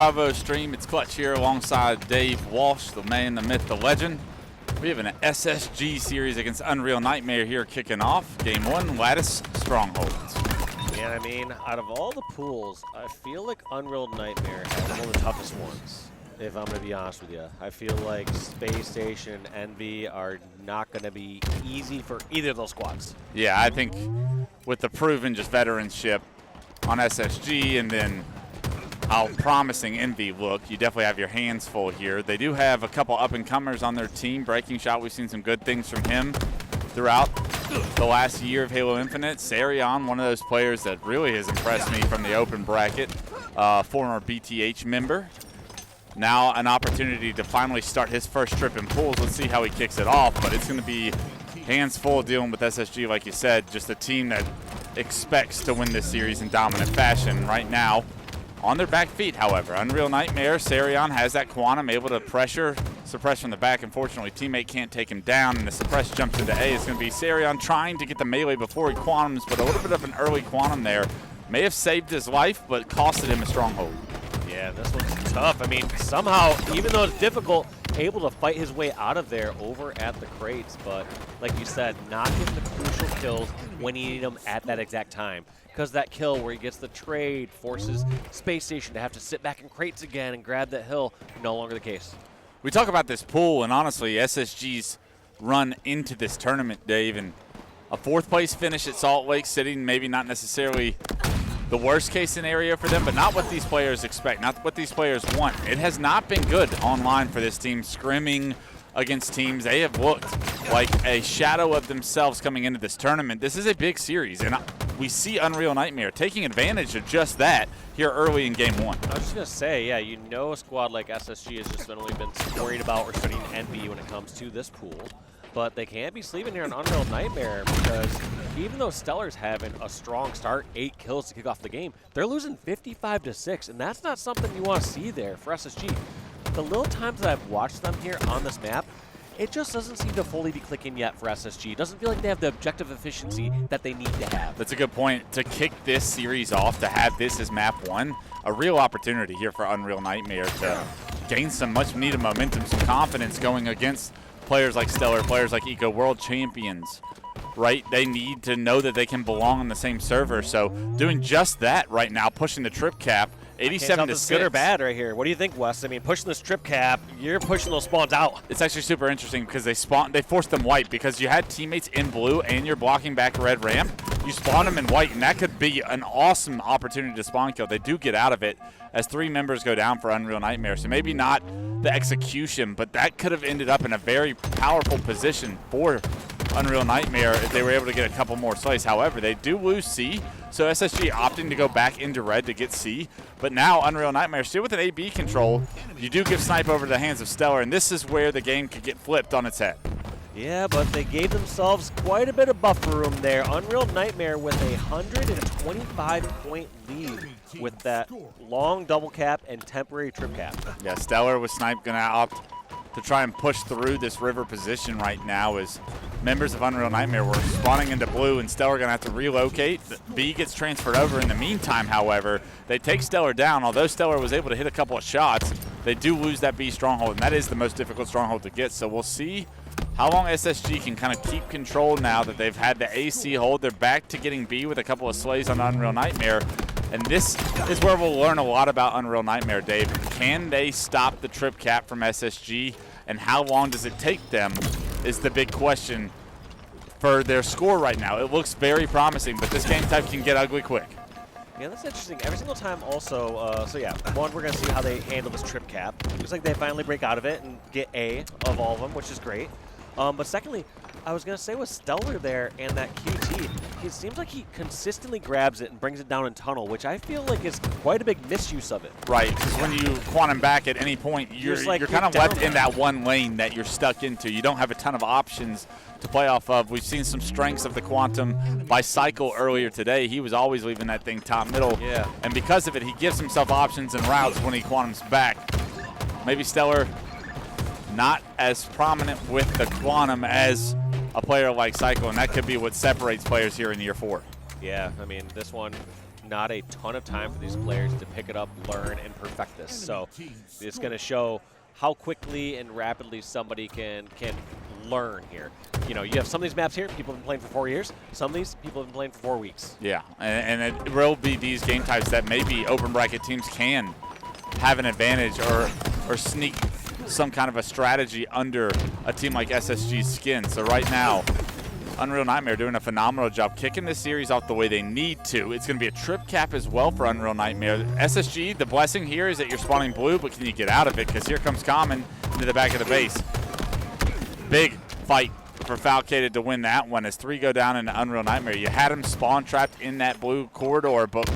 Bravo stream. It's Clutch here alongside Dave Walsh, the man, the myth, the legend. We have an SSG series against Unreal Nightmare here kicking off. Game 1, Lattice Strongholds. Yeah, I mean, out of all the pools, I feel like Unreal Nightmare has one of the toughest ones, if I'm going to be honest with you. I feel like Spacestation and Envy are not going to be easy for either of those squads. Yeah, I think with the proven just veteranship on SSG and then how promising Envy look, you definitely have your hands full here. They do have a couple up-and-comers on their team. Breakingshot, we've seen some good things from him throughout the last year of Halo Infinite. Cearion, one of those players that really has impressed me from the open bracket, former BTH member. Now an opportunity to finally start his first trip in pools. Let's see how he kicks it off, but it's going to be hands full dealing with SSG, like you said, just a team that expects to win this series in dominant fashion right now. On their back feet, however. Unreal Nightmare, Cearion has that Quantum, able to pressure, suppress from the back. Unfortunately, teammate can't take him down, and the suppress jumps into A. It's going to be Cearion trying to get the melee before he Quantums, but a little bit of an early Quantum there. May have saved his life, but costed him a stronghold. Yeah, this one's tough. I mean, somehow, even though it's difficult, able to fight his way out of there over at the crates. But like you said, not getting the crucial kills when you need them at that exact time. Because that kill where he gets the trade forces Space Station to have to sit back in crates again and grab that hill. No longer the case. We talk about this pool, and honestly, SSG's run into this tournament, Dave, and a fourth place finish at Salt Lake City, maybe not necessarily the worst case scenario for them, but not what these players expect, not what these players want. It has not been good online for this team, scrimming against teams. They have looked like a shadow of themselves coming into this tournament. This is a big series, and we see Unreal Nightmare taking advantage of just that here early in Game 1. I was just going to say, yeah, you know a squad like SSG has just only been worried about or studying Envy when it comes to this pool. But they can't be sleeping here on Unreal Nightmare because even though StelluR's having a strong start, 8 kills to kick off the game, they're losing 55-6, and that's not something you want to see there for SSG. The little times that I've watched them here on this map, it just doesn't seem to fully be clicking yet for SSG. It doesn't feel like they have the objective efficiency that they need to have. That's a good point. To kick this series off, to have this as map 1, a real opportunity here for Unreal Nightmare to gain some much needed momentum, some confidence going against players like StelluR, players like Eco, world champions, right? They need to know that they can belong on the same server. So doing just that right now, pushing the trip cap, 87-6. Good or bad right here. What do you think, Wes? I mean, pushing this trip cap, you're pushing those spawns out. It's actually super interesting because they forced them white because you had teammates in blue and you're blocking back red ramp. You spawn them in white, and that could be an awesome opportunity to spawn kill. They do get out of it as 3 members go down for Unreal Nightmare. So maybe not the execution, but that could have ended up in a very powerful position for Unreal Nightmare if they were able to get a couple more slays. However, they do lose C, so SSG opting to go back into red to get C. But now Unreal Nightmare still with an AB control. You do give snipe over to the hands of StelluR, and this is where the game could get flipped on its head. Yeah, but they gave themselves quite a bit of buffer room there. Unreal Nightmare with a 125-point lead with that long double cap and temporary trip cap. Yeah, StelluR with snipe going to opt to try and push through this river position right now as members of Unreal Nightmare were spawning into blue, and StelluR going to have to relocate. B gets transferred over. In the meantime, however, they take StelluR down. Although StelluR was able to hit a couple of shots, they do lose that B stronghold, and that is the most difficult stronghold to get. So we'll see how long SSG can kind of keep control now that they've had the AC hold. They're back to getting B with a couple of slays on Unreal Nightmare. And this is where we'll learn a lot about Unreal Nightmare, Dave. Can they stop the trip cap from SSG, and how long does it take them is the big question for their score right now. It looks very promising, but this game type can get ugly quick. Yeah, that's interesting. Every single time also, so yeah, one, we're going to see how they handle this trip cap. Looks like they finally break out of it and get A of all of them, which is great. But secondly, I was going to say with StelluR there and that QT, it seems like he consistently grabs it and brings it down in tunnel, which I feel like is quite a big misuse of it. Right, because when you quantum back at any point, you're kind of left in that one lane that you're stuck into. You don't have a ton of options to play off of. We've seen some strengths of the quantum by Cycle earlier today. He was always leaving that thing top middle. Yeah. And because of it, he gives himself options and routes when he quantums back. Maybe StelluR not as prominent with the quantum as a player like Cycle, and that could be what separates players here in year 4. Yeah, I mean, this one not a ton of time for these players to pick it up, learn, and perfect this. So it's going to show how quickly and rapidly somebody can learn here. You know, you have some of these maps here, people have been playing for 4 years. Some of these, people have been playing for 4 weeks. Yeah, and it will be these game types that maybe open bracket teams can have an advantage or sneak some kind of a strategy under a team like SSG's skin. So right now, Unreal Nightmare doing a phenomenal job kicking this series off the way they need to. It's going to be a trip cap as well for Unreal Nightmare. SSG, the blessing here is that you're spawning blue, but can you get out of it? Because here comes Common into the back of the base. Big fight for Falcated to win that one as 3 go down into Unreal Nightmare. You had him spawn trapped in that blue corridor, but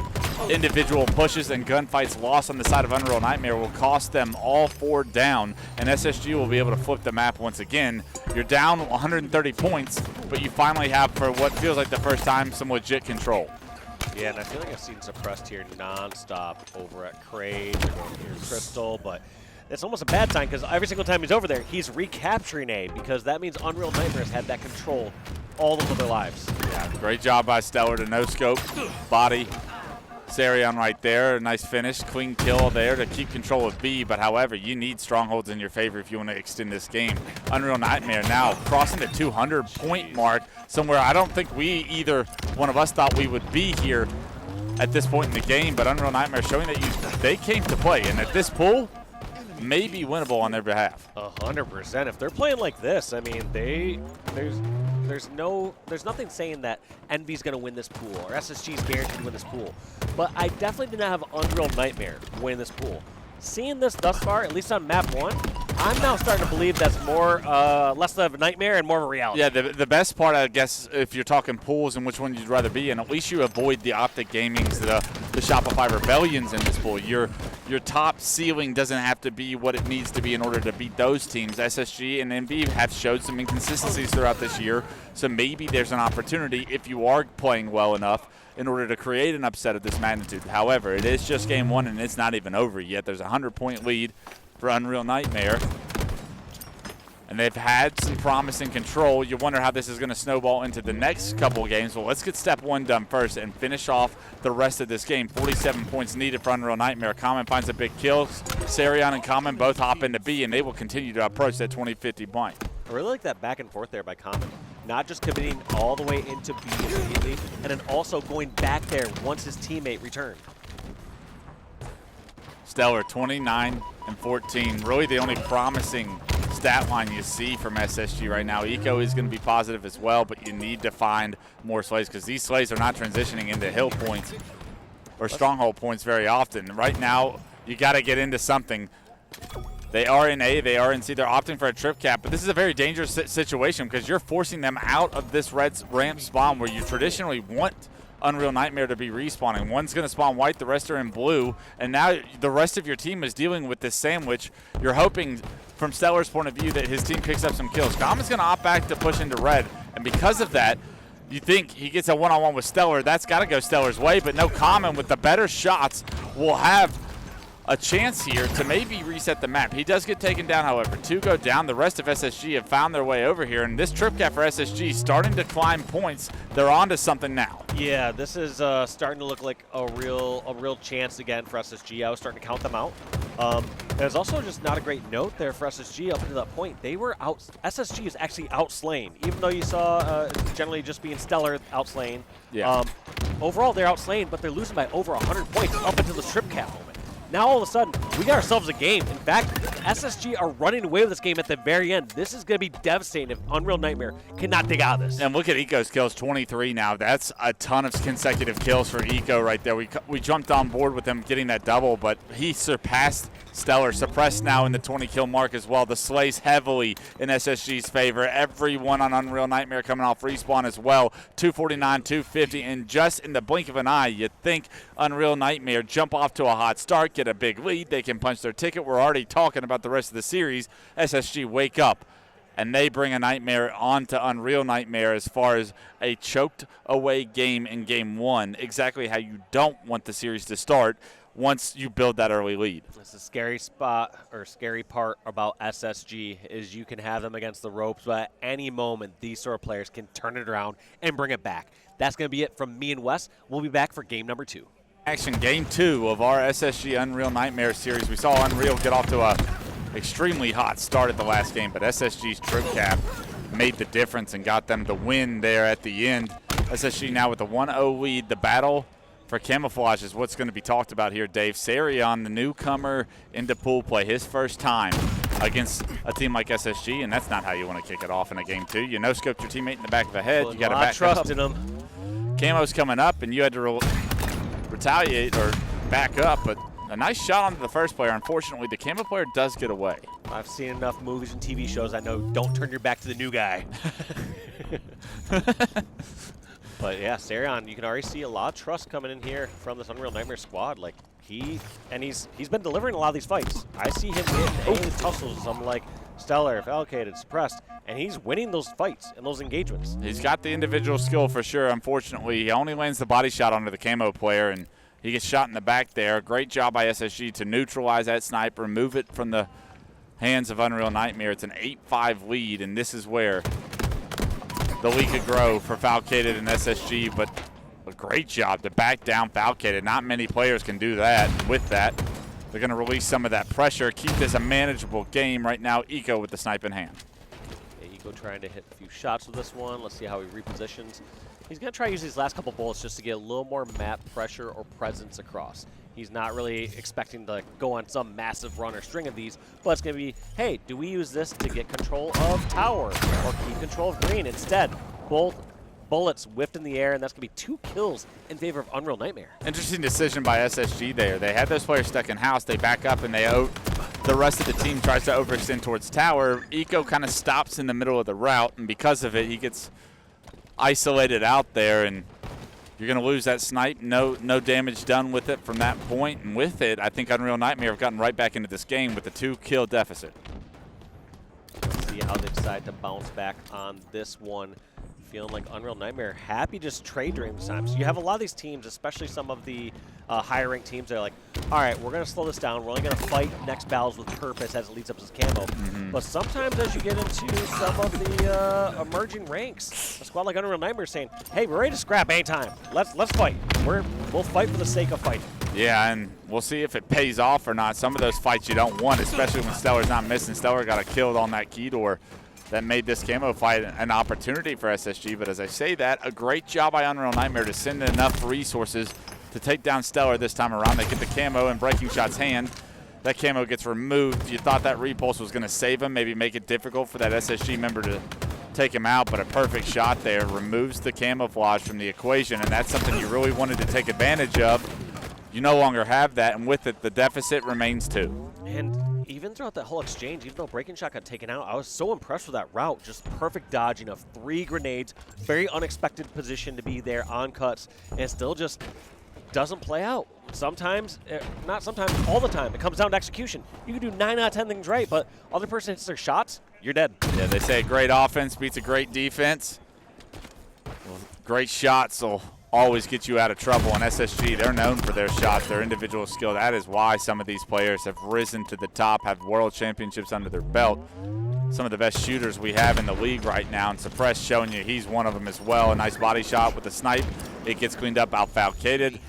individual pushes and gunfights lost on the side of Unreal Nightmare will cost them all 4 down, and SSG will be able to flip the map once again. You're down 130 points, but you finally have, for what feels like the first time, some legit control. Yeah, and I feel like I've seen Suppressed here nonstop over at Crate, over here at Crystal, but it's almost a bad sign because every single time he's over there, he's recapturing A, because that means Unreal Nightmares had that control all of their lives. Yeah, great job by StelluR to no-scope, body Cearion right there. A nice finish, clean kill there to keep control of B, but however, you need strongholds in your favor if you want to extend this game. Unreal Nightmare now crossing the 200-point mark, somewhere I don't think either one of us thought we would be here at this point in the game, but Unreal Nightmare showing that they came to play, and at this pool, may be winnable on their behalf. 100%. If they're playing like this, I mean, there's nothing saying that Envy's going to win this pool or SSG's guaranteed to win this pool. But I definitely did not have Unreal Nightmare win this pool. Seeing this thus far, at least on map 1, I'm now starting to believe that's more less of a nightmare and more of a reality. Yeah, the best part, I guess, if you're talking pools and which one you'd rather be in, at least you avoid the Optic Gamings, the Shopify Rebellions in this pool. Your top ceiling doesn't have to be what it needs to be in order to beat those teams. SSG and NV have showed some inconsistencies throughout this year, so maybe there's an opportunity if you are playing well enough in order to create an upset of this magnitude. However, it is just game 1 and it's not even over yet. There's a 100-point lead for Unreal Nightmare, and they've had some promising control. You wonder how this is going to snowball into the next couple of games. Well, let's get step 1 done first and finish off the rest of this game. 47 points needed for Unreal Nightmare. Common finds a big kill. Cearion and Common both hop into B, and they will continue to approach that 20-50 point. I really like that back and forth there by Common. Not just committing all the way into B immediately, and then also going back there once his teammate returned. StelluR 29 and 14. Really the only promising stat line you see from SSG right now. Eco is going to be positive as well, but you need to find more slays because these slays are not transitioning into hill points or stronghold points very often. Right now, you got to get into something. They are in A, they are in C, they're opting for a trip cap, but this is a very dangerous situation because you're forcing them out of this red ramp spawn where you traditionally want Unreal Nightmare to be respawning. One's going to spawn white, the rest are in blue, and now the rest of your team is dealing with this sandwich. You're hoping, from StelluR's point of view, that his team picks up some kills. Common's going to opt back to push into red, and because of that, you think he gets a one-on-one with StelluR. That's got to go StelluR's way, but no, Common with the better shots will have a chance here to maybe reset the map. He does get taken down, however. 2 go down. The rest of SSG have found their way over here, and this trip cap for SSG starting to climb points. They're on to something now. Yeah, this is starting to look like a real chance again for SSG. I was starting to count them out. There's also just not a great note there for SSG up to that point. They were out. SSG is actually outslain, even though you saw generally just being StelluR outslain. Yeah. Overall, they're outslain, but they're losing by over 100 points up until the trip cap moment. Now all of a sudden, we got ourselves a game. In fact, SSG are running away with this game at the very end. This is going to be devastating if Unreal Nightmare cannot dig out of this. And look at Eco's kills, 23 now. That's a ton of consecutive kills for Eco right there. We jumped on board with him getting that double, but he surpassed StelluR. Suppressed now in the 20-kill mark as well. The slays heavily in SSG's favor. Everyone on Unreal Nightmare coming off respawn as well. 249, 250, and just in the blink of an eye, you'd think Unreal Nightmare jump off to a hot start, get a big lead, they can punch their ticket. We're already talking about the rest of the series. SSG wake up, and they bring a Nightmare onto Unreal Nightmare as far as a choked away game in game 1. Exactly how you don't want the series to start once you build that early lead. That's the scary spot or scary part about SSG is you can have them against the ropes, but at any moment these sort of players can turn it around and bring it back. That's going to be it from me and Wes. We'll be back for game number 2. Action game 2 of our SSG Unreal Nightmare series. We saw Unreal get off to a extremely hot start at the last game, but SSG's trip cap made the difference and got them the win there at the end. SSG now with a 1-0 lead. The battle for camouflage is what's going to be talked about here, Dave. Cearion, the newcomer into pool play, his first time against a team like SSG, and that's not how you want to kick it off in a game 2. You no-scoped your teammate in the back of the head. You got to back trust up. in him. Camo's coming up, and you had to retaliate or back up, but a nice shot onto the first player. Unfortunately, the camo player does get away. I've seen enough movies and TV shows. I know don't turn your back to the new guy. But yeah, Cearion, you can already see a lot of trust coming in here from this Unreal Nightmare squad. Like he's been delivering a lot of these fights. I see him getting tussles with something like StelluR, Falcated, Suppressed, and he's winning those fights and those engagements. He's got the individual skill for sure. Unfortunately, he only lands the body shot onto the camo player, and he gets shot in the back there. Great job by SSG to neutralize that sniper, remove it from the hands of Unreal Nightmare. It's an 8-5 lead, and this is where the lead could grow for Falcated and SSG, but a great job to back down Falcated. Not many players can do that. With that, they're going to release some of that pressure, keep this a manageable game. Right now, Eco with the snipe in hand. Yeah, Eco trying to hit a few shots with this one. Let's see how he repositions. He's going to try to use these last couple bullets just to get a little more map pressure or presence across. He's not really expecting to go on some massive run or string of these, but it's going to be, hey, do we use this to get control of tower or keep control of green? Instead, both bullets whiffed in the air, and that's going to be 2 kills in favor of Unreal Nightmare. Interesting decision by SSG there. They had those players stuck in house. They back up, and the rest of the team tries to overextend towards tower. Eco kind of stops in the middle of the route, and because of it, he gets isolated out there, and you're going to lose that snipe. No damage done with it from that point, and with it, I think Unreal Nightmare have gotten right back into this game with a 2-kill deficit. Let's see how they decide to bounce back on this one. Feeling like Unreal Nightmare happy just trade during this time. So you have a lot of these teams, especially some of the higher ranked teams, that are like, all right, we're going to slow this down. We're only going to fight next battles with purpose as it leads up to this camo. But sometimes as you get into some of the emerging ranks, a squad like Unreal Nightmare is saying, hey, we're ready to scrap anytime. Let's fight. We'll fight for the sake of fighting. Yeah, and we'll see if it pays off or not. Some of those fights you don't want, especially when StelluR's not missing. StelluR got a kill on that key door. That made this camo fight an opportunity for SSG, but as I say that, a great job by Unreal Nightmare to send in enough resources to take down StelluR this time around. They get the camo in Breakingshot's hand. That camo gets removed. You thought that repulse was going to save him, maybe make it difficult for that SSG member to take him out, but a perfect shot there removes the camouflage from the equation, and that's something you really wanted to take advantage of. You no longer have that, and with it, the deficit remains 2. And even throughout that whole exchange, even though Breakingshot got taken out, I was so impressed with that route. Just perfect dodging of 3 grenades, very unexpected position to be there on cuts, and it still just doesn't play out. Sometimes, not sometimes, all the time, it comes down to execution. You can do 9 out of 10 things right, but other person hits their shots, you're dead. Yeah, they say great offense beats a great defense. Well, great shots will always get you out of trouble. And SSG, they're known for their shots, their individual skill. That is why some of these players have risen to the top, have world championships under their belt. Some of the best shooters we have in the league right now, and Suppress showing you he's one of them as well. A nice body shot with the snipe. It gets cleaned up out Falcated.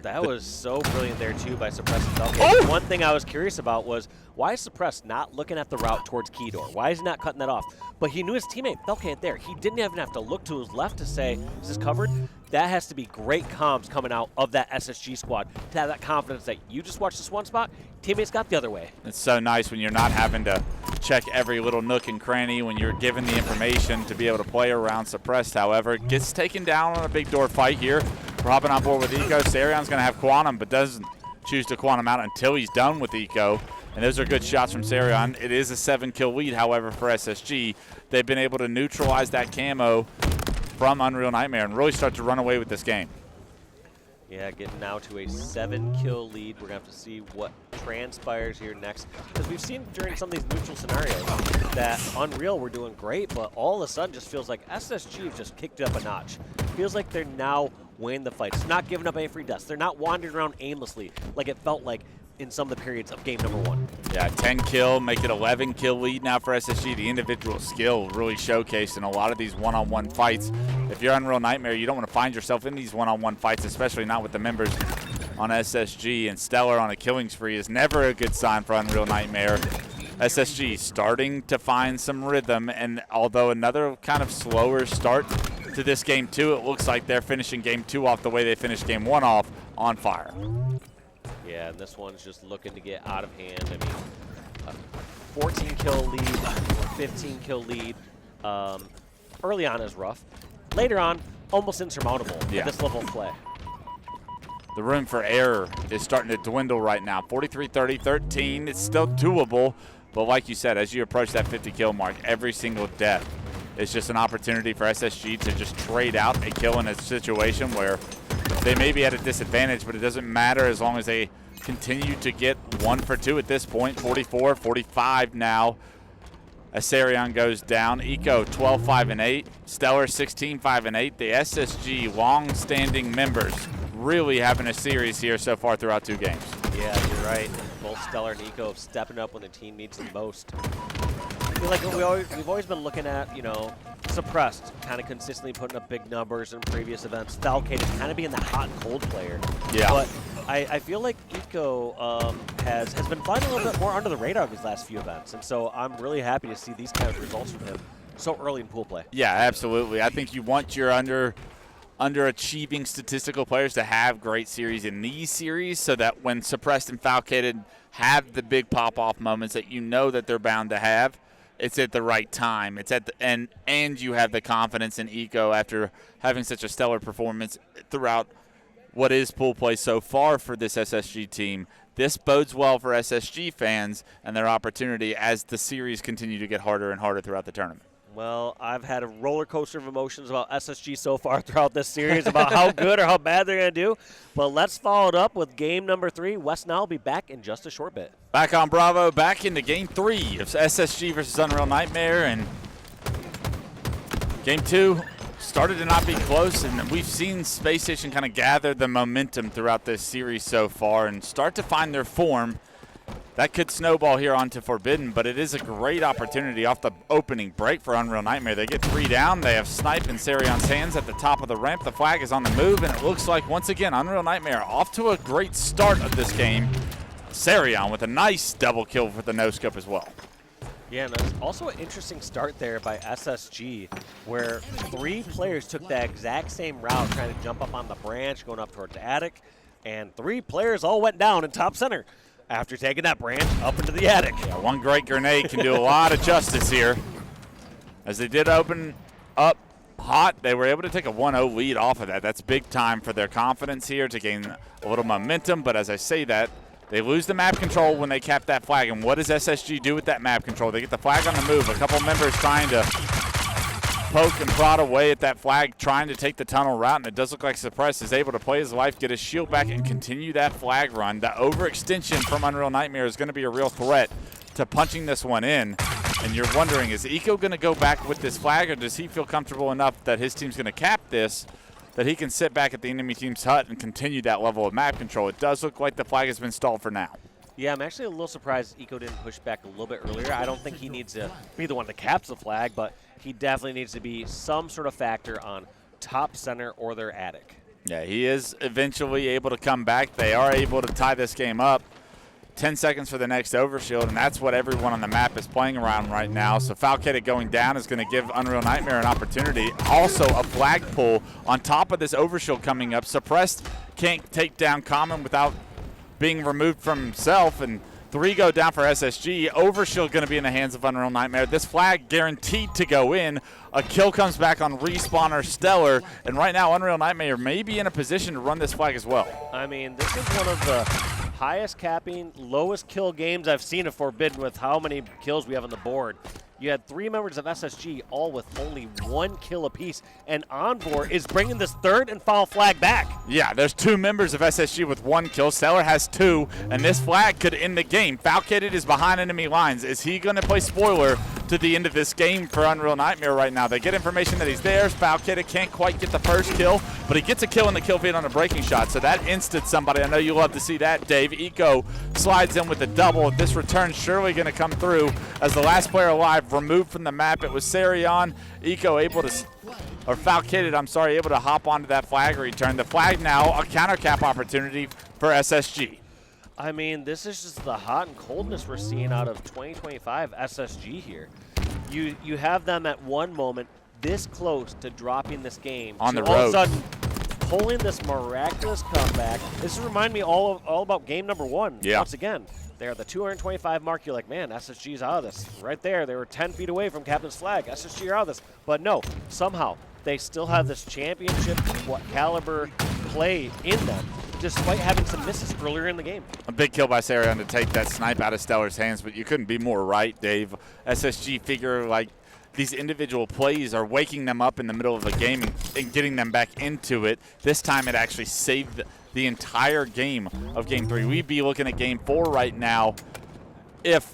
That was so brilliant there, too, by Suppress and Falcated. One thing I was curious about was, why is Suppress not looking at the route towards Key Door? Why is he not cutting that off? But he knew his teammate, Falcated, there. He didn't even have to look to his left to say, is this covered? That has to be great comms coming out of that SSG squad to have that confidence that you just watched this one spot, teammates got the other way. It's so nice when you're not having to check every little nook and cranny, when you're given the information to be able to play around Suppressed. However, gets taken down on a big door fight here. We're hopping on board with Eco. Cearion's going to have Quantum, but doesn't choose to Quantum out until he's done with Eco. And those are good shots from Cearion. It is a 7-kill lead, however, for SSG. They've been able to neutralize that camo from Unreal Nightmare and really start to run away with this game. Yeah, getting now to a 7-kill lead. We're going to have to see what transpires here next. Because we've seen during some of these neutral scenarios that Unreal were doing great, but all of a sudden just feels like SSG have just kicked it up a notch. Feels like they're now winning the fights. They're not giving up any free deaths. They're not wandering around aimlessly like it felt like in some of the periods of game number 1. Yeah, 10 kill, make it 11 kill lead now for SSG. The individual skill really showcased in a lot of these one-on-one fights. If you're Unreal Nightmare, you don't want to find yourself in these one-on-one fights, especially not with the members on SSG. And StelluR on a killing spree is never a good sign for Unreal Nightmare. SSG starting to find some rhythm, and although another kind of slower start to this game 2, it looks like they're finishing game 2 off the way they finished game 1 off, on fire. Yeah, and this one's just looking to get out of hand. I mean, a 14 kill lead, or 15 kill lead early on is rough. Later on, almost insurmountable at this level of play. The room for error is starting to dwindle right now. 43-30, 13, it's still doable, but like you said, as you approach that 50 kill mark, every single death is just an opportunity for SSG to just trade out a kill in a situation where they may be at a disadvantage, but it doesn't matter as long as they continue to get 1 for 2 at this point. 44, 45 now. As Cearion goes down. Eco 12-5-8. StelluR 16-5-8. The SSG long-standing members really having a series here so far throughout 2 games. Yeah, you're right. Both StelluR and Eco stepping up when the team needs them most. I feel like we've always been looking at, you know, Suppressed kind of consistently putting up big numbers in previous events. Falcated kind of being the hot and cold player. Yeah. But I feel like Eco has been flying a little bit more under the radar these last few events. And so I'm really happy to see these kind of results from him so early in pool play. Yeah, absolutely. I think you want your underachieving statistical players to have great series in these series so that when Suppressed and Falcated have the big pop-off moments that you know that they're bound to have, it's at the right time. It's at the and you have the confidence in Eco after having such a stellar performance throughout what is pool play so far for this SSG team. This bodes well for SSG fans and their opportunity as the series continue to get harder and harder throughout the tournament. Well, I've had a roller coaster of emotions about SSG so far throughout this series about how good or how bad they're going to do. But let's follow it up with game number 3. Wes now will be back in just a short bit. Back on Bravo, back into game 3 of SSG versus Unreal Nightmare. And game 2 started to not be close, and we've seen Spacestation kind of gather the momentum throughout this series so far and start to find their form. That could snowball here onto Forbidden, but it is a great opportunity off the opening break for Unreal Nightmare. They get 3 down. They have Snipe in Cearion's hands at the top of the ramp. The flag is on the move, and it looks like, once again, Unreal Nightmare off to a great start of this game. Cearion with a nice double kill for the no-scope as well. Yeah, and there's also an interesting start there by SSG, where 3 players took that exact same route, trying to jump up on the branch, going up towards the attic, and 3 players all went down in top center after taking that branch up into the attic. Yeah, one great grenade can do a lot of justice here. As they did open up hot, they were able to take a 1-0 lead off of that. That's big time for their confidence here to gain a little momentum, but as I say that, they lose the map control when they cap that flag, and what does SSG do with that map control? They get the flag on the move. A couple members trying to poke and prod away at that flag, trying to take the tunnel route, and it does look like Suppressed is able to play his life, get his shield back, and continue that flag run. The overextension from Unreal Nightmare is going to be a real threat to punching this one in, and you're wondering, is Eco going to go back with this flag, or does he feel comfortable enough that his team's going to cap this, that he can sit back at the enemy team's hut and continue that level of map control? It does look like the flag has been stalled for now. Yeah, I'm actually a little surprised Eco didn't push back a little bit earlier. I don't think he needs to be the one that caps the flag, but he definitely needs to be some sort of factor on top center or their attic. Yeah, he is eventually able to come back. They are able to tie this game up. 10 seconds for the next overshield, and that's what everyone on the map is playing around right now. So Falcated going down is going to give Unreal Nightmare an opportunity. Also a flag pull on top of this overshield coming up. Suppressed can't take down Common without being removed from himself, and 3 go down for SSG. Overshield going to be in the hands of Unreal Nightmare. This flag guaranteed to go in. A kill comes back on respawner StelluR, and right now Unreal Nightmare may be in a position to run this flag as well. I mean, this is one of the highest capping, lowest kill games I've seen of Forbidden with how many kills we have on the board. You had 3 members of SSG, all with only 1 kill apiece, and Envore is bringing this 3rd and final flag back. Yeah, there's 2 members of SSG with 1 kill. StelluR has 2, and this flag could end the game. Falcated is behind enemy lines. Is he going to play spoiler to the end of this game for Unreal Nightmare right now. They get information that he's there. Falcated can't quite get the first kill, but he gets a kill in the kill feed on a breaking shot, so that instant somebody. I know you love to see that, Dave. Eco slides in with the double. This return surely going to come through as the last player alive removed from the map. It was Cearion. Eco able to, or Falcated, I'm sorry, able to hop onto that flag return. The flag now, a counter cap opportunity for SSG. I mean, this is just the hot and coldness we're seeing out of 2025 SSG here. You have them at one moment this close to dropping this game. On the road. All of a sudden, pulling this miraculous comeback. This reminds me all about game number 1. Yeah. Once again, they're at the 225 mark. You're like, man, SSG's out of this. Right there, they were 10 feet away from Captain's flag. SSG are out of this. But no, somehow, they still have this championship caliber play in them, despite having some misses earlier in the game. A big kill by Cearion to take that snipe out of StelluR's hands, but you couldn't be more right, Dave. SSG figure like these individual plays are waking them up in the middle of the game and getting them back into it. This time it actually saved the entire game of Game 3. We'd be looking at Game 4 right now if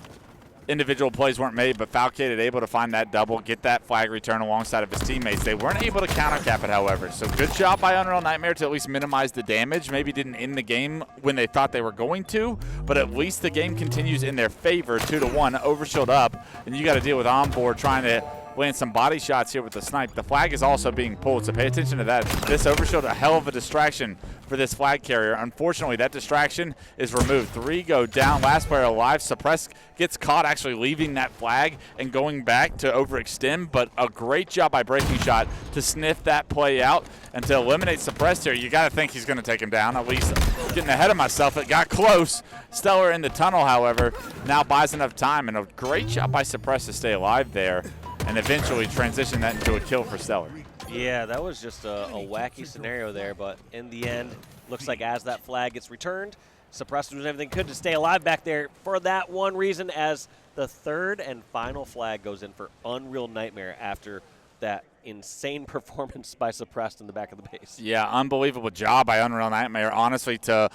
individual plays weren't made, but Falcated able to find that double, get that flag return alongside of his teammates. They weren't able to counter cap it, however. So good job by Unreal Nightmare to at least minimize the damage. Maybe didn't end the game when they thought they were going to, but at least the game continues in their favor, 2-1, overshield up, and you got to deal with Envore trying to land some body shots here with the snipe. The flag is also being pulled, so pay attention to that. This overshield, a hell of a distraction for this flag carrier. Unfortunately, that distraction is removed. 3 go down, last player alive. Suppress gets caught actually leaving that flag and going back to overextend, but a great job by Breakingshot to sniff that play out and to eliminate Suppress here. You got to think he's going to take him down. At least getting ahead of myself. It got close. StelluR in the tunnel, however, now buys enough time, and a great job by Suppress to stay alive there and eventually transition that into a kill for StelluR. Yeah, that was just a wacky scenario there, but in the end, looks like as that flag gets returned, Suppress doing everything could to stay alive back there for that one reason, as the third and final flag goes in for Unreal Nightmare after that insane performance by Suppressed in the back of the base. Yeah, unbelievable job by Unreal Nightmare, honestly, to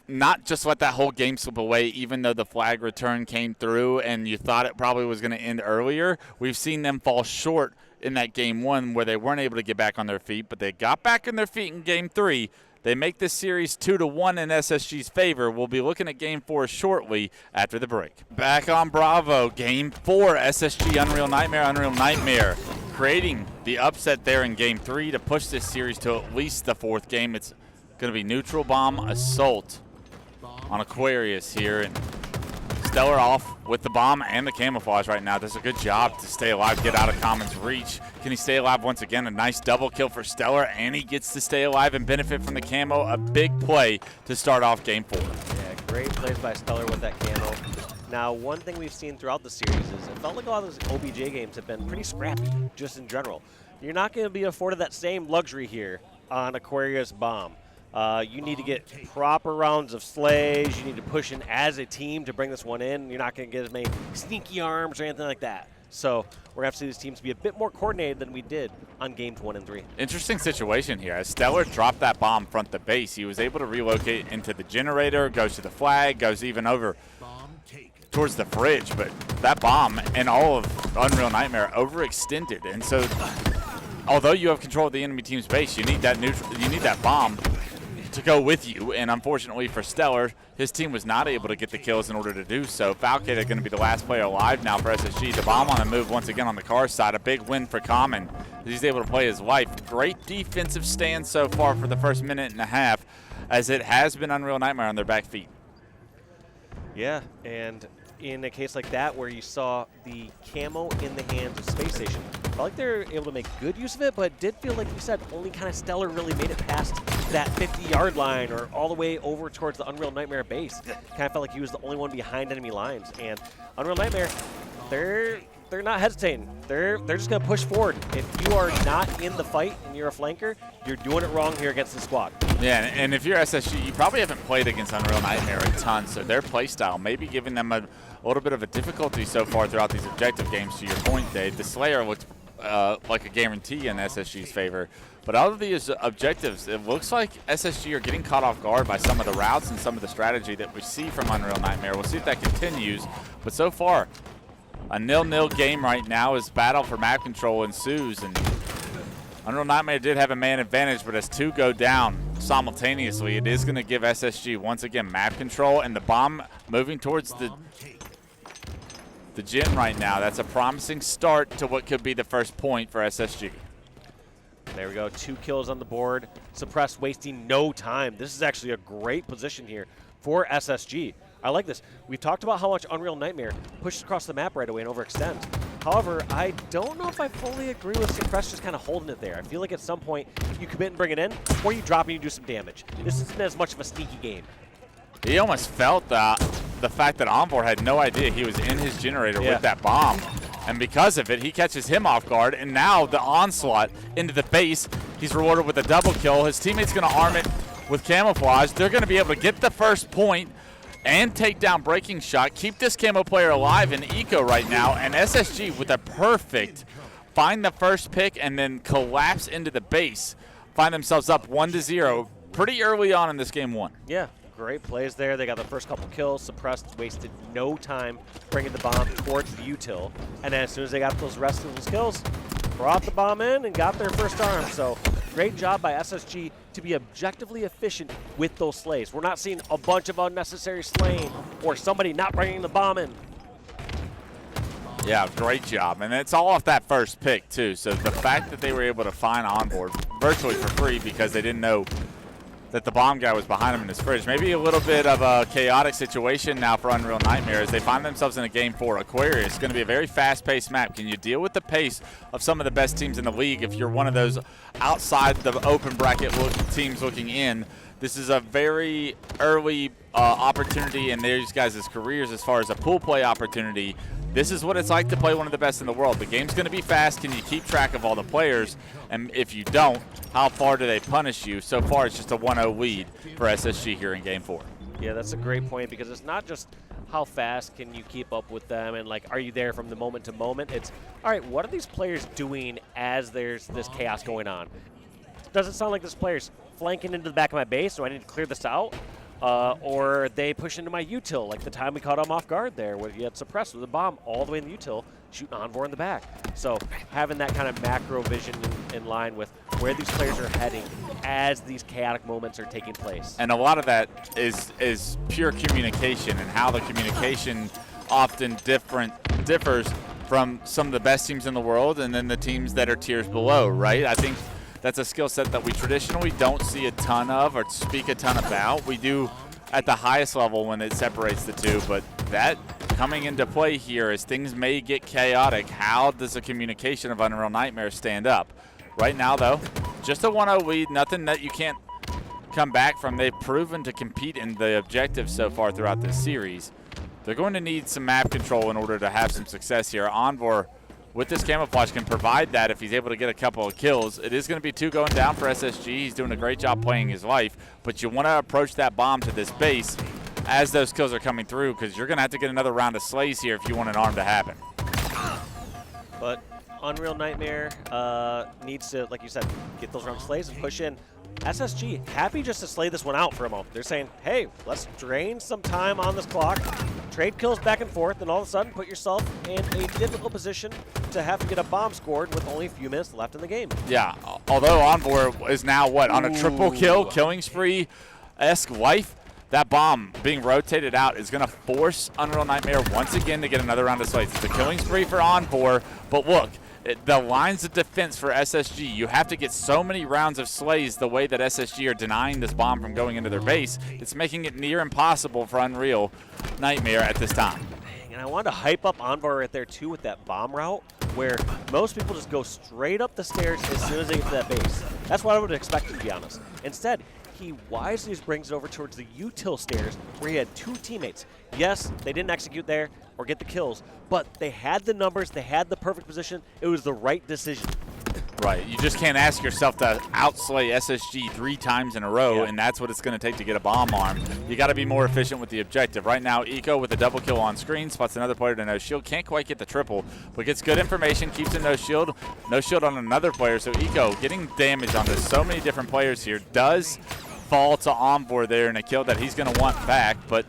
not just let that whole game slip away, even though the flag return came through and you thought it probably was going to end earlier. We've seen them fall short in that Game 1 where they weren't able to get back on their feet, but they got back on their feet in Game 3. They make this series 2-1 in SSG's favor. We'll be looking at Game 4 shortly after the break. Back on Bravo, Game 4, SSG Unreal Nightmare creating the upset there in Game 3 to push this series to at least the 4th game. It's going to be neutral bomb assault on Aquarius here, and StelluR off with the bomb and the camouflage right now. Does a good job to stay alive, get out of Common's reach. Can he stay alive once again? A nice double kill for StelluR, and he gets to stay alive and benefit from the camo. A big play to start off Game 4. Yeah, great plays by StelluR with that camo. Now, one thing we've seen throughout the series is it felt like a lot of those OBJ games have been pretty scrappy, just in general. You're not going to be afforded that same luxury here on Aquarius bomb. You need to get proper rounds of slays. You need to push in as a team to bring this one in. You're not going to get as many sneaky arms or anything like that. So we're going to have to see these teams be a bit more coordinated than we did on games 1 and 3. Interesting situation here. As StelluR dropped that bomb front the base, he was able to relocate into the generator, goes to the flag, goes even over towards the fridge. But that bomb and all of Unreal Nightmare overextended. And so although you have control of the enemy team's base, you need that bomb to go with you, and unfortunately for StelluR, his team was not able to get the kills in order to do so. Falcated going to be the last player alive now for SSG. The bomb on the move once again on the car side. A big win for Common. He's able to play his life. Great defensive stand so far for the first minute and a half, as it has been Unreal Nightmare on their back feet. Yeah, and in a case like that where you saw the camo in the hands of Spacestation, I felt like they were able to make good use of it, but it did feel like you said only kind of StelluR really made it past that 50-yard line or all the way over towards the Unreal Nightmare base. Kind of felt like he was the only one behind enemy lines. And Unreal Nightmare, they're not hesitating. They're just going to push forward. If you are not in the fight and you're a flanker, you're doing it wrong here against the squad. Yeah, and if you're SSG, you probably haven't played against Unreal Nightmare a ton, so their play style may be giving them a little bit of a difficulty so far throughout these objective games. To your point, Dave, the Slayer looks like a guarantee in SSG's favor. But out of these objectives, it looks like SSG are getting caught off guard by some of the routes and some of the strategy that we see from Unreal Nightmare. We'll see if that continues. But so far, A 0-0 game right now as battle for map control ensues, and Unreal Nightmare did have a man advantage, but as two go down simultaneously, it is going to give SSG once again map control, and the bomb moving towards the gym right now. That's a promising start to what could be the first point for SSG. There we go, 2 kills on the board. Suppressed, wasting no time. This is actually a great position here for SSG. I like this. We've talked about how much Unreal Nightmare pushes across the map right away and overextends. However, I don't know if I fully agree with Suppressed just kind of holding it there. I feel like at some point you commit and bring it in, or you drop and you do some damage. This isn't as much of a sneaky game. He almost felt the fact that Envore had no idea he was in his generator with that bomb. And because of it, he catches him off guard, and now the onslaught into the base. He's rewarded with a double kill. His teammate's going to arm it with camouflage. They're going to be able to get the first point and take down Breakingshot, keep this camo player alive in eco right now, and SSG with a perfect find the first pick and then collapse into the base, find themselves up 1-0 pretty early on in this game one. Yeah. Great plays there. They got the first couple kills. Suppressed, wasted no time bringing the bomb towards the util. And then as soon as they got those rest of those kills, brought the bomb in and got their first arm. So great job by SSG to be objectively efficient with those slays. We're not seeing a bunch of unnecessary slaying or somebody not bringing the bomb in. Yeah, great job. And it's all off that first pick, too. So the fact that they were able to find onboard virtually for free because they didn't know that the bomb guy was behind him in his fridge. Maybe a little bit of a chaotic situation now for Unreal Nightmare as they find themselves in a game 4. Aquarius, it's going to be a very fast-paced map. Can you deal with the pace of some of the best teams in the league if you're one of those outside the open bracket teams looking in? This is a very early opportunity in these guys' careers as far as a pool play opportunity. This is what it's like to play one of the best in the world. The game's going to be fast. Can you keep track of all the players? And if you don't, how far do they punish you? So far, it's just a 1-0 lead for SSG here in Game 4. Yeah, that's a great point because it's not just how fast can you keep up with them and, like, are you there from the moment to moment? It's, all right, what are these players doing as there's this chaos going on? Does it sound like this player's flanking into the back of my base, so I need to clear this out? Or they push into my util, like the time we caught them off guard there, where you had Suppressed with a bomb all the way in the util, shooting Envore in the back. So having that kind of macro vision in line with where these players are heading as these chaotic moments are taking place. And a lot of that is pure communication and how the communication often differs from some of the best teams in the world and then the teams that are tiers below, right? I think that's a skill set that we traditionally don't see a ton of or speak a ton about. We do at the highest level when it separates the two, but that coming into play here as things may get chaotic, how does the communication of Unreal Nightmare stand up? Right now, though, just a 1-0 lead, nothing that you can't come back from. They've proven to compete in the objectives so far throughout this series. They're going to need some map control in order to have some success here. Envore, with this camouflage, can provide that if he's able to get a couple of kills. It is going to be 2 going down for SSG. He's doing a great job playing his life, but you want to approach that bomb to this base as those kills are coming through because you're going to have to get another round of slays here if you want an arm to happen. But Unreal Nightmare needs to, like you said, get those round slays and push in. SSG, happy just to slay this one out for a moment. They're saying, hey, let's drain some time on this clock, trade kills back and forth, and all of a sudden put yourself in a difficult position to have to get a bomb scored with only a few minutes left in the game. Yeah, although Envore is now, what, on a triple kill, killing spree-esque life, that bomb being rotated out is going to force Unreal Nightmare once again to get another round of slays. It's a killing spree for Envore, but look, the lines of defense for SSG, you have to get so many rounds of slays the way that SSG are denying this bomb from going into their base. It's making it near impossible for Unreal Nightmare at this time. And I wanted to hype up Envore right there too with that bomb route where most people just go straight up the stairs as soon as they get to that base. That's what I would expect, to be honest. Instead, he wisely just brings it over towards the util stairs where he had 2 teammates. Yes, they didn't execute there or get the kills, but they had the numbers, they had the perfect position. It was the right decision. Right, you just can't ask yourself to outslay SSG 3 times in a row, and that's what it's going to take to get a bomb arm. You got to be more efficient with the objective. Right now, Eco with a double kill on screen, spots another player to no shield. Can't quite get the triple, but gets good information, keeps him no shield. No shield on another player, so Eco getting damage onto so many different players here. Does fall to Envore there in a kill that he's going to want back, but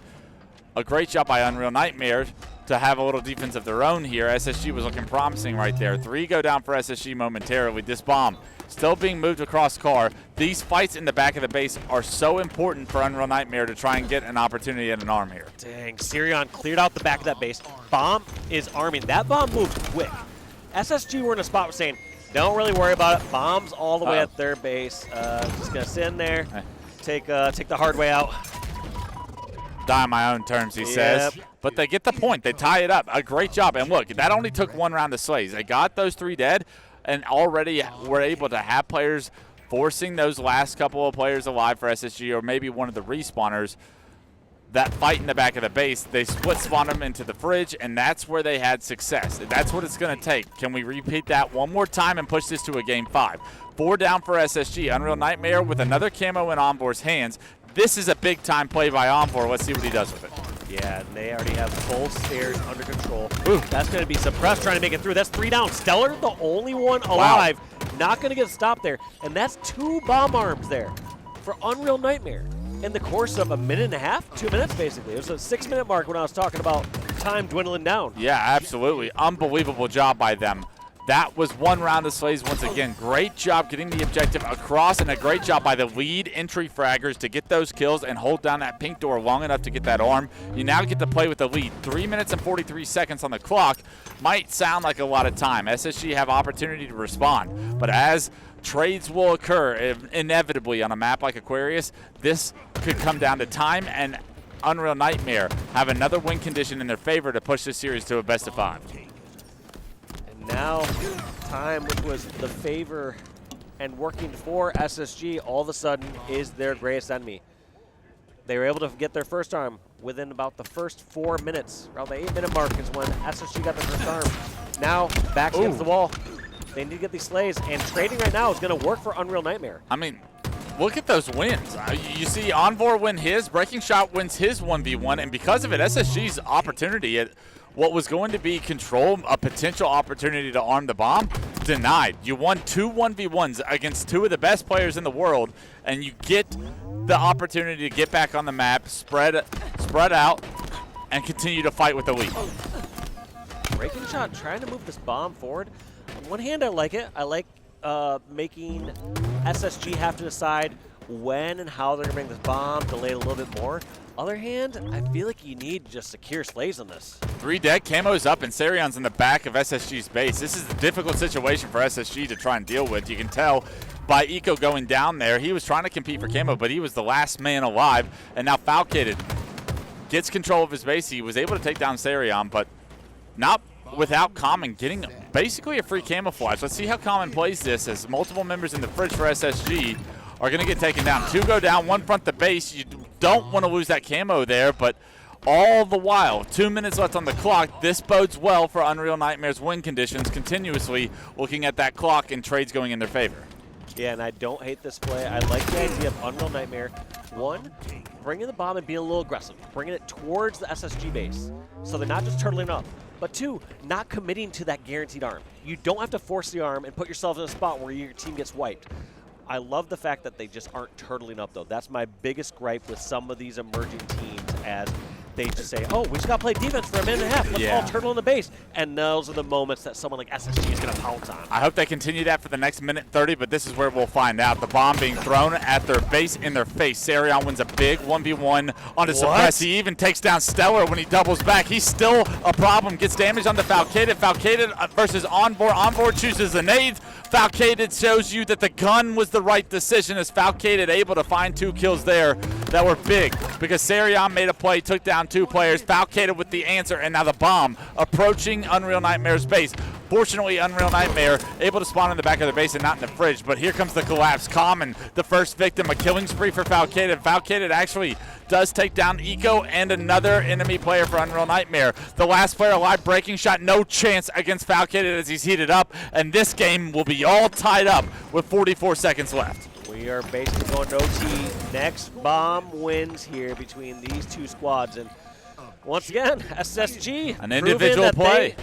a great job by Unreal Nightmare to have a little defense of their own here. SSG was looking promising right there. 3 go down for SSG momentarily. This bomb still being moved across car. These fights in the back of the base are so important for Unreal Nightmare to try and get an opportunity at an arm here. Dang, Cearion cleared out the back of that base. Bomb is arming. That bomb moved quick. SSG were in a spot saying, don't really worry about it. Bomb's all the way at their base. Just going to sit in there, take the hard way out. Die on my own terms, he says. But they get the point. They tie it up. A great job. And look, that only took 1 round of slays. They got those 3 dead and already were able to have players forcing those last couple of players alive for SSG, or maybe one of the respawners that fight in the back of the base. They split spawn them into the fridge, and that's where they had success. That's what it's going to take. Can we repeat that one more time and push this to a game 5? 4 down for SSG. Unreal Nightmare with another camo in Envore's hands. This is a big-time play by Envore. Let's see what he does with it. Yeah, they already have both stairs under control. Ooh, that's going to be suppressed, trying to make it through. That's 3 down. StelluR, the only one alive, not going to get stopped there. And that's 2 bomb arms there for Unreal Nightmare in the course of a minute and a half, 2 minutes basically. It was a 6-minute mark when I was talking about time dwindling down. Yeah, absolutely. Unbelievable job by them. That was 1 round of slays once again. Great job getting the objective across, and a great job by the lead entry fraggers to get those kills and hold down that pink door long enough to get that arm. You now get to play with the lead. 3 minutes and 43 seconds on the clock. Might sound like a lot of time. SSG have opportunity to respond, but as trades will occur inevitably on a map like Aquarius, this could come down to time, and Unreal Nightmare have another win condition in their favor to push this series to a best of 5. Now, time, which was the favor and working for SSG, all of a sudden is their greatest enemy. They were able to get their first arm within about the first 4 minutes. Around the 8-minute mark is when SSG got their first arm. Now, back against the wall. They need to get these slays, and trading right now is going to work for Unreal Nightmare. I mean, look at those wins. You see Envore win his, Breakingshot wins his 1v1, and because of it, SSG's opportunity at what was going to be control, a potential opportunity to arm the bomb, denied. You won 2 1v1s against 2 of the best players in the world, and you get the opportunity to get back on the map, spread out, and continue to fight with the lead. Breakingshot trying to move this bomb forward. On one hand, I like it. I like making SSG have to decide when and how they're going to bring this bomb, delay it a little bit more. Other hand, I feel like you need just secure slays on this. 3 dead, camo's up, and Cearion's in the back of SSG's base. This is a difficult situation for SSG to try and deal with. You can tell by Eco going down there. He was trying to compete for camo, but he was the last man alive, and now Falcated gets control of his base. He was able to take down Cearion, but not without Common getting basically a free camouflage. Let's see how Common plays this, as multiple members in the fridge for SSG are going to get taken down. 2 go down, 1 front the base. You don't want to lose that camo there, but all the while, 2 minutes left on the clock. This bodes well for Unreal Nightmare's win conditions, continuously looking at that clock and trades going in their favor. Yeah, and I don't hate this play. I like the idea of Unreal Nightmare. 1, bringing the bomb and being a little aggressive, bringing it towards the SSG base, so they're not just turtling up. But 2, not committing to that guaranteed arm. You don't have to force the arm and put yourself in a spot where your team gets wiped. I love the fact that they just aren't turtling up, though. That's my biggest gripe with some of these emerging teams, as they just say, oh, we just got to play defense for a minute and a half. Let's all turtle in the base. And those are the moments that someone like SSG is going to pounce on. I hope they continue that for the next minute 30, but this is where we'll find out. The bomb being thrown at their base in their face. Cearion wins a big 1v1 on his suppress. He even takes down StelluR when he doubles back. He's still a problem. Gets damage on the Falcated. Falcated versus Envore. Envore chooses the nade. Falcated shows you that the gun was the right decision, as Falcated able to find 2 kills there that were big, because Cearion made a play, took down 2 players. Falcated with the answer, and now the bomb approaching Unreal Nightmare's base. Fortunately, Unreal Nightmare able to spawn in the back of the base and not in the fridge, but here comes the collapse. Common, the first victim, a killing spree for Falcated. Falcated actually does take down Eco and another enemy player for Unreal Nightmare. The last player alive, Breakingshot, no chance against Falcated as he's heated up, and this game will be all tied up with 44 seconds left. We are basically going to OT. Next bomb wins here between these 2 squads, and once again, SSG, an individual play.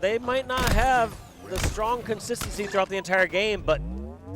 They might not have the strong consistency throughout the entire game, but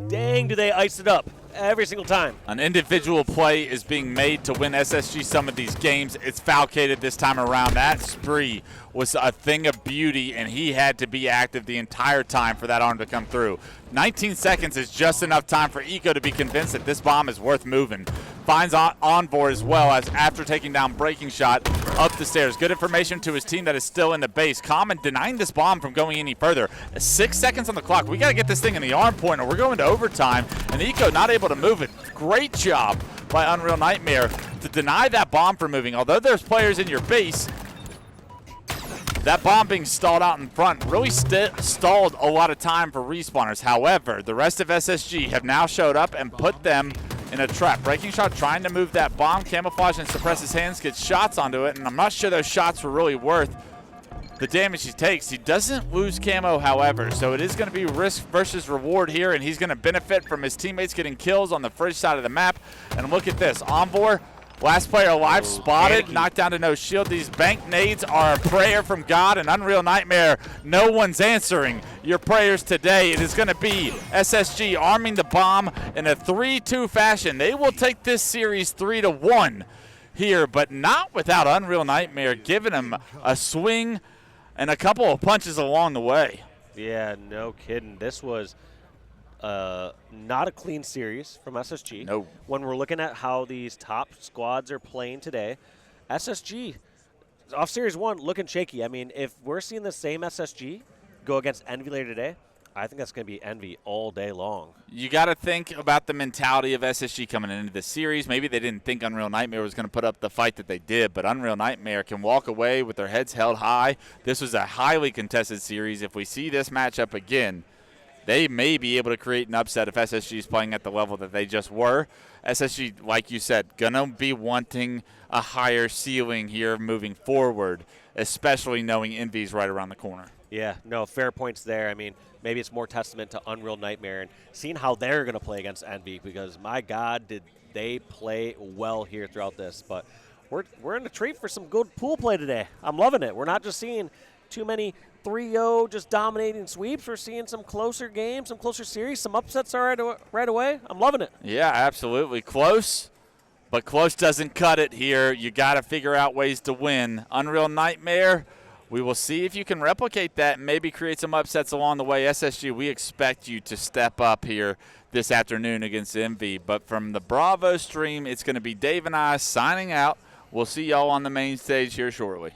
dang, do they ice it up. every single time. An individual play is being made to win SSG some of these games. It's Falcated this time around. That spree was a thing of beauty, and he had to be active the entire time for that arm to come through. 19 seconds is just enough time for Eco to be convinced that this bomb is worth moving. Finds Envore as well, as after taking down Breakingshot up the stairs. Good information to his team that is still in the base. Common denying this bomb from going any further. 6 seconds on the clock. We got to get this thing in the arm point or we're going to overtime, and Eco not able to move it. Great job by Unreal Nightmare to deny that bomb from moving. Although there's players in your base, that bomb being stalled out in front really stalled a lot of time for respawners. However, the rest of SSG have now showed up and put them in a trap. Breakingshot trying to move that bomb, camouflage and suppress his hands, gets shots onto it, and I'm not sure those shots were really worth the damage he takes. He doesn't lose camo, however, so it is going to be risk versus reward here, and he's going to benefit from his teammates getting kills on the fridge side of the map. And look at this, Envore, last player alive, spotted, knocked down to no shield. These bank nades are a prayer from God, and Unreal Nightmare, no one's answering your prayers today. It is going to be SSG arming the bomb in a 3-2 fashion. They will take this series 3-1 here, but not without Unreal Nightmare giving him a swing and a couple of punches along the way. Yeah, no kidding. This was not a clean series from SSG. No. When we're looking at how these top squads are playing today, SSG, off Series 1, looking shaky. I mean, if we're seeing the same SSG go against Envy later today, I think that's going to be Envy all day long. You got to think about the mentality of SSG coming into the series. Maybe they didn't think Unreal Nightmare was going to put up the fight that they did, but Unreal Nightmare can walk away with their heads held high. This was a highly contested series. If we see this matchup again, they may be able to create an upset if SSG is playing at the level that they just were. SSG, like you said, going to be wanting a higher ceiling here moving forward, especially knowing Envy's right around the corner. Yeah, no, fair points there. I mean, maybe it's more testament to Unreal Nightmare and seeing how they're going to play against Envy, because, my God, did they play well here throughout this. But we're in a treat for some good pool play today. I'm loving it. We're not just seeing too many 3-0 just dominating sweeps. We're seeing some closer games, some closer series, some upsets right away. I'm loving it. Yeah, absolutely. Close, but close doesn't cut it here. You got to figure out ways to win. Unreal Nightmare, we will see if you can replicate that and maybe create some upsets along the way. SSG, we expect you to step up here this afternoon against Envy. But from the Bravo stream, it's going to be Dave and I signing out. We'll see y'all on the main stage here shortly.